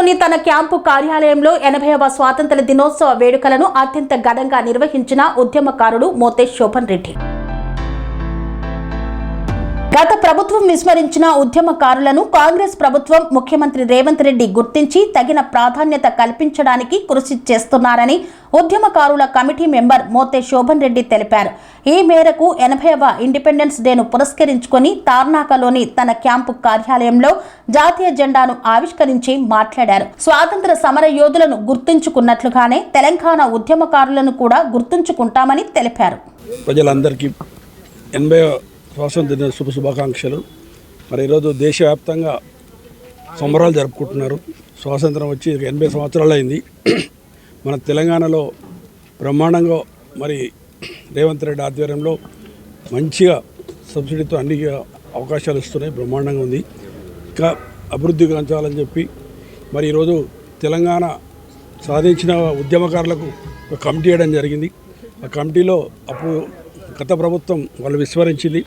తెలంగాణలోని తన క్యాంపు కార్యాలయంలో 80వ స్వాతంత్ర దినోత్సవ వేడుకలను అత్యంత ఘనంగా నిర్వహించిన ఉద్యమకారుడు మోతే శోభన్ రెడ్డి. గత ప్రభుత్వం విస్మరించిన ఉద్యమకారులను కాంగ్రెస్ ప్రభుత్వం ముఖ్యమంత్రి రేవంత్ రెడ్డి గుర్తించి తగిన ప్రాధాన్యత కల్పించడానికి కృషి చేస్తున్నారని ఉద్యమకారుల కమిటీ మెంబర్ మోతే శోభన్ రెడ్డి తెలిపారు. ఈ మేరకు 80వ ఇండిపెండెన్స్ డేను పురస్కరించుకొని తార్నాకలోని తన క్యాంపు కార్యాలయంలో జాతీయ జెండాను ఆవిష్కరించి మాట్లాడారు. స్వాతంత్ర సమర యోధులను గుర్తుంచుకున్నట్లుగానే తెలంగాణ ఉద్యమకారులను కూడా గుర్తుంచుకుంటామని తెలిపారు. ప్రజలందరికీ 80వ స్వాతంత్ర దిన శుభాకాంక్షలు. మరి ఈరోజు దేశవ్యాప్తంగా సంబరాలు జరుపుకుంటున్నారు. స్వాతంత్రం వచ్చి 80 సంవత్సరాలు అయింది. మన తెలంగాణలో బ్రహ్మాండంగా మరి రేవంత్ రెడ్డి ఆధ్వర్యంలో మంచిగా సబ్సిడీతో అన్ని అవకాశాలు ఇస్తున్నాయి. బ్రహ్మాండంగా ఉంది. ఇంకా అభివృద్ధి గురించాలని చెప్పి మరి ఈరోజు తెలంగాణ సాధించిన ఉద్యమకారులకు ఒక కమిటీ వేయడం జరిగింది. ఆ కమిటీలో అప్పుడు గత ప్రభుత్వం వాళ్ళు విస్మరించింది.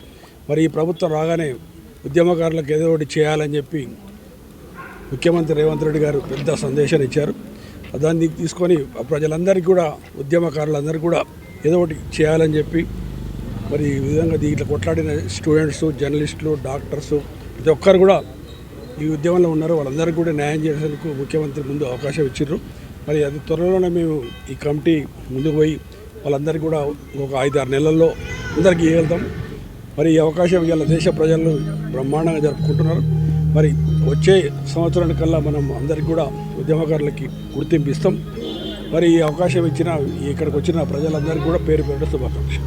మరి ఈ ప్రభుత్వం రాగానే ఉద్యమకారులకు ఏదో ఒకటి చేయాలని చెప్పి ముఖ్యమంత్రి రేవంత్ రెడ్డి గారు పెద్ద సందేశాన్ని ఇచ్చారు. దాన్ని తీసుకొని ప్రజలందరికీ కూడా ఉద్యమకారులందరికీ కూడా ఏదో ఒకటి చేయాలని చెప్పి మరి ఈ విధంగా దీంట్లో కొట్లాడిన స్టూడెంట్స్, జర్నలిస్టులు, డాక్టర్స్ ప్రతి ఒక్కరు కూడా ఈ ఉద్యమంలో ఉన్నారు. వాళ్ళందరికీ కూడా న్యాయం చేసేందుకు ముఖ్యమంత్రి ముందు అవకాశం ఇచ్చారు. మరి అది త్వరలోనే మేము ఈ కమిటీ ముందుకు పోయి వాళ్ళందరికీ కూడా ఒక 5-6 నెలల్లో అందరికీ ఇవ్వగలుగుతాం. మరి ఈ అవకాశం ఇవాళ దేశ ప్రజలు బ్రహ్మాండంగా జరుపుకుంటున్నారు. మరి వచ్చే సంవత్సరానికల్లా మనం అందరికీ కూడా ఉద్యమకారులకి గుర్తింపు ఇస్తాం. మరి ఈ అవకాశం ఇచ్చిన ఇక్కడికి వచ్చిన ప్రజలందరికీ కూడా పేరు శుభాకాంక్షలు.